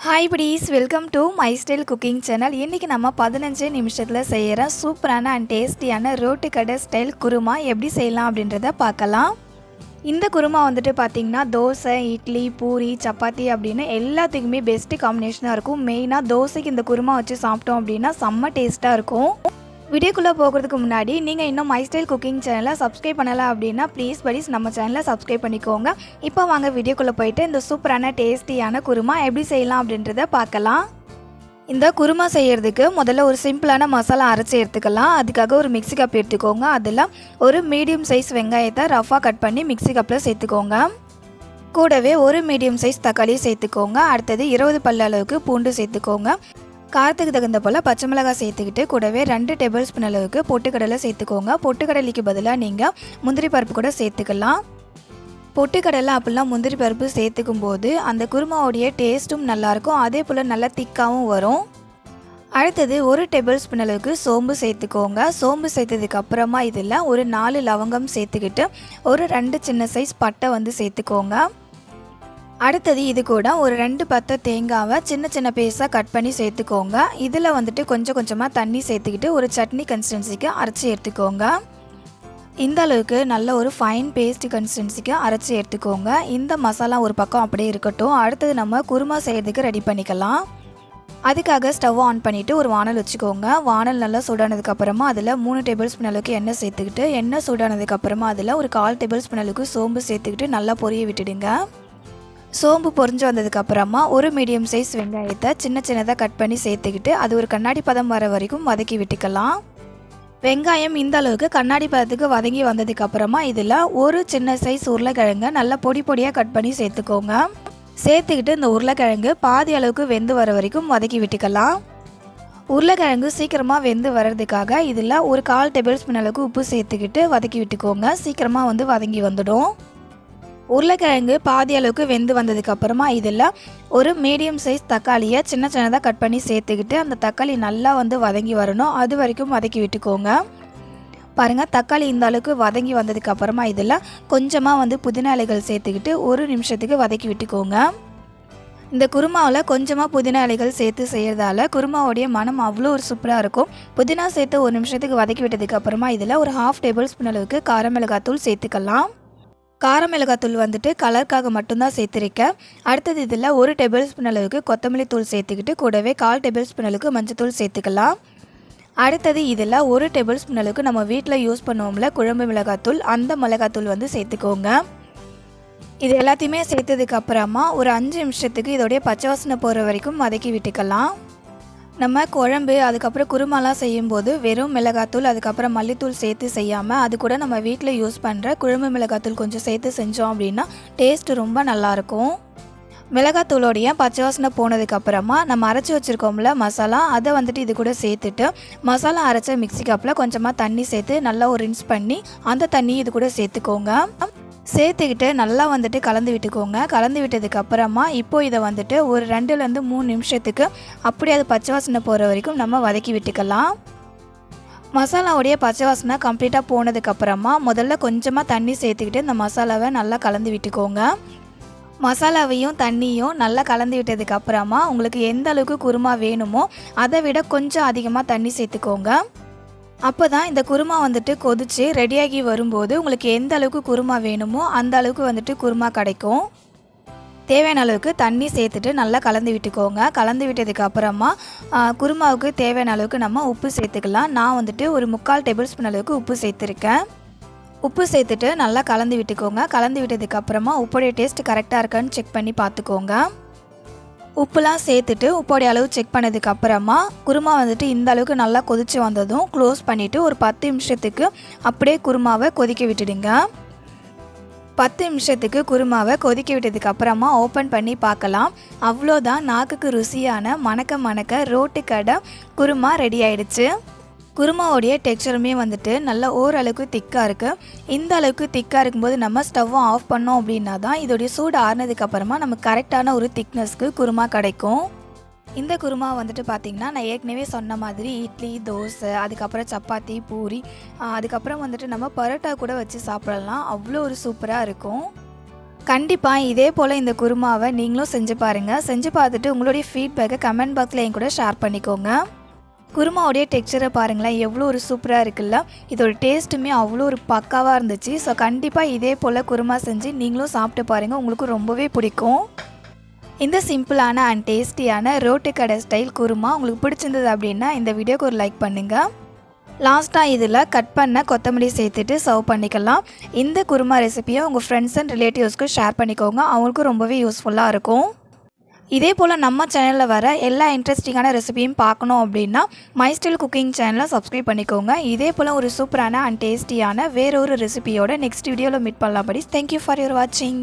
Hi buddies, welcome to my style cooking channel. இன்றைக்கி நம்ம 15 நிமிஷத்தில் செய்கிற சூப்பரான அண்ட் டேஸ்டியான ரோட்டுக்கடை ஸ்டைல் குருமா எப்படி செய்யலாம் அப்படின்றத பார்க்கலாம். இந்த குருமா வந்துட்டு பார்த்திங்கன்னா தோசை, இட்லி, பூரி, சப்பாத்தி அப்படின்னு எல்லாத்துக்குமே பெஸ்ட்டு காம்பினேஷனாக இருக்கும். மெயினாக தோசைக்கு இந்த குருமா வச்சு சாப்பிட்டோம் அப்படின்னா செம்ம டேஸ்ட்டாக இருக்கும். வீடியோக்குள்ளே போகிறதுக்கு முன்னாடி நீங்கள் இன்னும் மை ஸ்டைல் குக்கிங் சேனலை சப்ஸ்கிரைப் பண்ணலாம் அப்படின்னா ப்ளீஸ் buddies நம்ம சேனலை சப்ஸ்கிரைப் பண்ணிக்கோங்க. இப்போ வாங்க வீடியோக்குள்ளே போயிட்டு இந்த சூப்பரான டேஸ்டியான குருமா எப்படி செய்யலாம் அப்படின்றத பார்க்கலாம். இந்த குருமா செய்கிறதுக்கு முதல்ல ஒரு சிம்பிளான மசாலா அரைச்சி எடுத்துக்கலாம். அதுக்காக ஒரு மிக்ஸி கப் எடுத்துக்கோங்க. அதில் ஒரு மீடியம் சைஸ் வெங்காயத்தை ரஃபாக கட் பண்ணி மிக்ஸி கப்பில் சேர்த்துக்கோங்க. கூடவே ஒரு மீடியம் சைஸ் தக்காளி சேர்த்துக்கோங்க. அடுத்தது 20 பல் அளவுக்கு பூண்டு சேர்த்துக்கோங்க. காரத்துக்கு தகுந்த போல் பச்சை மிளகாய் சேர்த்துக்கிட்டு கூடவே 2 டேபிள் ஸ்பூன் அளவுக்கு பொட்டுக்கடலை சேர்த்துக்கோங்க. பொட்டுக்கடலைக்கு பதிலாக நீங்கள் முந்திரி பருப்பு கூட சேர்த்துக்கலாம். பொட்டுக்கடலை அப்படிலாம் முந்திரி பருப்பு சேர்த்துக்கும் போது அந்த குருமாவுடைய டேஸ்ட்டும் நல்லாயிருக்கும், அதே போல் நல்லா திக்காகவும் வரும். அடுத்தது ஒரு டேபிள் ஸ்பூன் அளவுக்கு சோம்பு சேர்த்துக்கோங்க. சோம்பு சேர்த்ததுக்கு அப்புறமா இதில் ஒரு 4 லவங்கம் சேர்த்துக்கிட்டு ஒரு 2 சின்ன சைஸ் பட்டை சேர்த்துக்கோங்க. அடுத்தது இது கூட ஒரு 2 பத்தை தேங்காவை சின்ன சின்ன பீஸாக கட் பண்ணி சேர்த்துக்கோங்க. இதில் கொஞ்சம் கொஞ்சமாக தண்ணி சேர்த்துக்கிட்டு ஒரு சட்னி கன்சிஸ்டன்சிக்கு அரைச்சி எடுத்துக்கோங்க. இந்த அளவுக்கு நல்ல ஒரு ஃபைன் பேஸ்ட் கன்சிஸ்டன்சிக்கு அரைச்சி எடுத்துக்கோங்க. இந்த மசாலா ஒரு பக்கம் அப்படியே இருக்கட்டும். அடுத்தது நம்ம குருமா செய்கிறதுக்கு ரெடி பண்ணிக்கலாம். அதுக்காக ஸ்டவ் ஆன் பண்ணிவிட்டு ஒரு வானல் வச்சுக்கோங்க. வானல் நல்லா சூடானதுக்கப்புறமா அதில் 3 டேபிள் ஸ்பூன் அளவுக்கு எண்ணெய் சேர்த்துக்கிட்டு எண்ணெய் சூடானதுக்கப்புறமா அதில் ஒரு 1/4 டேபிள் ஸ்பூன் அளவுக்கு சோம்பு சேர்த்துக்கிட்டு நல்லா பொரிய விட்டுடுங்க. சோம்பு பொரிஞ்சு வந்ததுக்கப்புறமா ஒரு மீடியம் சைஸ் வெங்காயத்தை சின்ன சின்னதாக கட் பண்ணி சேர்த்துக்கிட்டு அது ஒரு கண்ணாடி பதம் வர வரைக்கும் வதக்கி விட்டுக்கலாம். வெங்காயம் இந்த அளவுக்கு கண்ணாடி பதத்துக்கு வதங்கி வந்ததுக்கப்புறமா இதில் ஒரு சின்ன சைஸ் உருளைக்கிழங்கு நல்லா பொடி பொடியாக கட் பண்ணி சேர்த்துக்கோங்க. சேர்த்துக்கிட்டு இந்த உருளைக்கிழங்கு பாதி அளவுக்கு வெந்து வர வரைக்கும் வதக்கி விட்டுக்கலாம். உருளைக்கிழங்கு சீக்கிரமாக வெந்து வர்றதுக்காக இதில் ஒரு 1/4 டேபிள் ஸ்பூன் அளவுக்கு உப்பு சேர்த்துக்கிட்டு வதக்கி விட்டுக்கோங்க. சீக்கிரமாக வதங்கி வந்துடும். உருளைக்கிழங்கு பாதி அளவுக்கு வெந்து வந்ததுக்கப்புறமா இதில் ஒரு மீடியம் சைஸ் தக்காளியை சின்ன சின்னதாக கட் பண்ணி சேர்த்துக்கிட்டு அந்த தக்காளி நல்லா வதங்கி வரணும், அது வரைக்கும் வதக்கி விட்டுக்கோங்க. பாருங்கள், தக்காளி இந்த அளவுக்கு வதங்கி வந்ததுக்கப்புறமா இதில் கொஞ்சமாக புதினா இலைகள் சேர்த்துக்கிட்டு ஒரு நிமிஷத்துக்கு வதக்கி விட்டுக்கோங்க. இந்த குருமாவில் கொஞ்சமாக புதினா இலைகள் சேர்த்து செய்கிறதால குருமாவுடைய மனம் அவ்வளோ ஒரு சூப்பராக இருக்கும். புதினா சேர்த்து ஒரு நிமிஷத்துக்கு வதக்கி விட்டதுக்கப்புறமா இதில் ஒரு 1/2 டேபிள் ஸ்பூன் அளவுக்கு கார மிளகாத்தூள் சேர்த்துக்கலாம். கார மிளகாத்தூள் கலருக்காக மட்டும்தான் சேர்த்துருக்கேன். அடுத்தது இதில் ஒரு டேபிள் ஸ்பூன் அளவுக்கு கொத்தமல்லி தூள் சேர்த்துக்கிட்டு கூடவே 1/4 டேபிள் ஸ்பூன் அளவுக்கு மஞ்சத்தூள் சேர்த்துக்கலாம். அடுத்தது இதில் ஒரு டேபிள் ஸ்பூன் அளவுக்கு நம்ம வீட்டில் யூஸ் பண்ணுவோம்ல குழம்பு மிளகாத்தூள், அந்த மிளகாத்தூள் சேர்த்துக்கோங்க. இது எல்லாத்தையுமே சேர்த்ததுக்கப்புறமா ஒரு 5 நிமிஷத்துக்கு இதோடைய பச்சை வாசனை போகிற வரைக்கும் வதக்கி விட்டுக்கலாம். நம்ம குழம்பு அதுக்கப்புறம் குருமாலாம் செய்யும்போது வெறும் மிளகாத்தூள் அதுக்கப்புறம் மல்லித்தூள் சேர்த்து செய்யாமல் அது கூட நம்ம வீட்டில் யூஸ் பண்ணுற குழம்பு மிளகாத்தூள் கொஞ்சம் சேர்த்து செஞ்சோம் அப்படின்னா டேஸ்ட்டு ரொம்ப நல்லாயிருக்கும். மிளகாத்தூளோடைய பச்சை வாசனை போனதுக்கப்புறமா நம்ம அரைச்சி வச்சுருக்கோம்ல மசாலா, அதை இது கூட சேர்த்துட்டு மசாலா அரைச்ச மிக்ஸி கப்பில் கொஞ்சமாக தண்ணி சேர்த்து நல்லா ஒரு ரின்ஸ் பண்ணி அந்த தண்ணி இது கூட சேர்த்துக்கோங்க. சேர்த்துக்கிட்டு நல்லா கலந்து விட்டுக்கோங்க. கலந்து விட்டதுக்கப்புறமா இப்போது இதை ஒரு 2லேருந்து 3 நிமிஷத்துக்கு அப்படியே அது பச்சை வாசனை போகிற வரைக்கும் நம்ம வதக்கி விட்டுக்கலாம். மசாலாவுடைய பச்சை வாசனை கம்ப்ளீட்டாக போனதுக்கப்புறமா முதல்ல கொஞ்சமாக தண்ணி சேர்த்துக்கிட்டு இந்த மசாலாவை நல்லா கலந்து விட்டுக்கோங்க. மசாலாவையும் தண்ணியும் நல்லா கலந்து விட்டதுக்கப்புறமா உங்களுக்கு எந்த அளவுக்கு குருமா வேணுமோ அதை விட கொஞ்சம் அதிகமாக தண்ணி சேர்த்துக்கோங்க. அப்போ தான் இந்த குருமா கொதித்து ரெடியாகி வரும்போது உங்களுக்கு எந்த அளவுக்கு குருமா வேணுமோ அந்த அளவுக்கு குருமா கிடைக்கும். தேவையான அளவுக்கு தண்ணி சேர்த்துட்டு நல்லா கலந்து விட்டுக்கோங்க. கலந்து விட்டதுக்கப்புறமா குருமாவுக்கு தேவையான அளவுக்கு நம்ம உப்பு சேர்த்துக்கலாம். நான் ஒரு 3/4 டேபிள் ஸ்பூன் அளவுக்கு உப்பு சேர்த்துருக்கேன். உப்பு சேர்த்துட்டு நல்லா கலந்து விட்டுக்கோங்க. கலந்து விட்டதுக்கப்புறமா உப்போடைய டேஸ்ட் கரெக்டாக இருக்கான்னு செக் பண்ணி பார்த்துக்கோங்க. உப்புலாம் சேர்த்துட்டு உப்போடைய அளவு செக் பண்ணதுக்கப்புறமா குருமா இந்த அளவுக்கு நல்லா கொதித்து வந்ததும் க்ளோஸ் பண்ணிவிட்டு ஒரு 10 நிமிஷத்துக்கு அப்படியே குருமாவை கொதிக்க விட்டுடுங்க. 10 நிமிஷத்துக்கு குருமாவை கொதிக்க விட்டதுக்கப்புறமா ஓப்பன் பண்ணி பார்க்கலாம். அவ்வளோதான், நாக்குக்கு ருசியான மணக்க மணக்க ரோட்டுக்கடை குருமா ரெடி ஆயிடுச்சு. குருமாவோடைய டெக்ஸ்சருமே நல்லா ஓரளவுக்கு திக்காக இருக்குது. இந்த அளவுக்கு திக்காக இருக்கும்போது நம்ம ஸ்டவ்வை ஆஃப் பண்ணோம் அப்படின்னா தான் இதோடைய சூடு ஆறுனதுக்கப்புறமா நமக்கு கரெக்டான ஒரு திக்னஸ்க்கு குருமா கிடைக்கும். இந்த குருமா பார்த்திங்கன்னா நான் ஏற்கனவே சொன்ன மாதிரி இட்லி, தோசை, அதுக்கப்புறம் சப்பாத்தி, பூரி, அதுக்கப்புறம் நம்ம பரோட்டா கூட வச்சு சாப்பிடலாம். அவ்வளோ ஒரு சூப்பராக இருக்கும். கண்டிப்பாக இதே போல் இந்த குருமாவை நீங்களும் செஞ்சு பாருங்கள். செஞ்சு பார்த்துட்டு உங்களுடைய ஃபீட்பேக்கை கமெண்ட் பாக்ஸில் என் கூட ஷேர் பண்ணிக்கோங்க. குருமாவுடைய டெக்ஸ்சரை பாருங்களேன், எவ்வளோ ஒரு சூப்பராக இருக்குல்ல. இதோட டேஸ்ட்டுமே அவ்வளோ ஒரு பக்காவாக இருந்துச்சு. ஸோ கண்டிப்பாக இதே போல் குருமா செஞ்சு நீங்களும் சாப்பிட்டு பாருங்கள், உங்களுக்கு ரொம்பவே பிடிக்கும். இந்த சிம்பிளான அண்ட் டேஸ்டியான ரோட்டுக்கடை ஸ்டைல் குருமா உங்களுக்கு பிடிச்சிருந்தது அப்படின்னா இந்த வீடியோக்கு ஒரு லைக் பண்ணுங்கள். லாஸ்ட்டாக இதில் கட் பண்ண கொத்தமல்லி சேர்த்துட்டு சர்வ் பண்ணிக்கலாம். இந்த குருமா ரெசிபியை உங்கள் ஃப்ரெண்ட்ஸ் அண்ட் ரிலேட்டிவ்ஸ்க்கு ஷேர் பண்ணிக்கோங்க, அவங்களுக்கும் ரொம்பவே யூஸ்ஃபுல்லாக இருக்கும். இதே போல் நம்ம சேனலில் வர எல்லா இன்ட்ரெஸ்டிங்கான ரெசிபியும் பார்க்கணும் அப்படின்னா மை ஸ்டைல் குக்கிங் சேனலை சப்ஸ்கிரைப் பண்ணிக்கோங்க. இதே போல் ஒரு சூப்பரான அண்ட் டேஸ்டியான வேறொரு ரெசிபியோட நெக்ஸ்ட் வீடியோவில் மீட் பண்ணலாம். படி தேங்க்யூ ஃபார் யுவர் வாட்சிங்.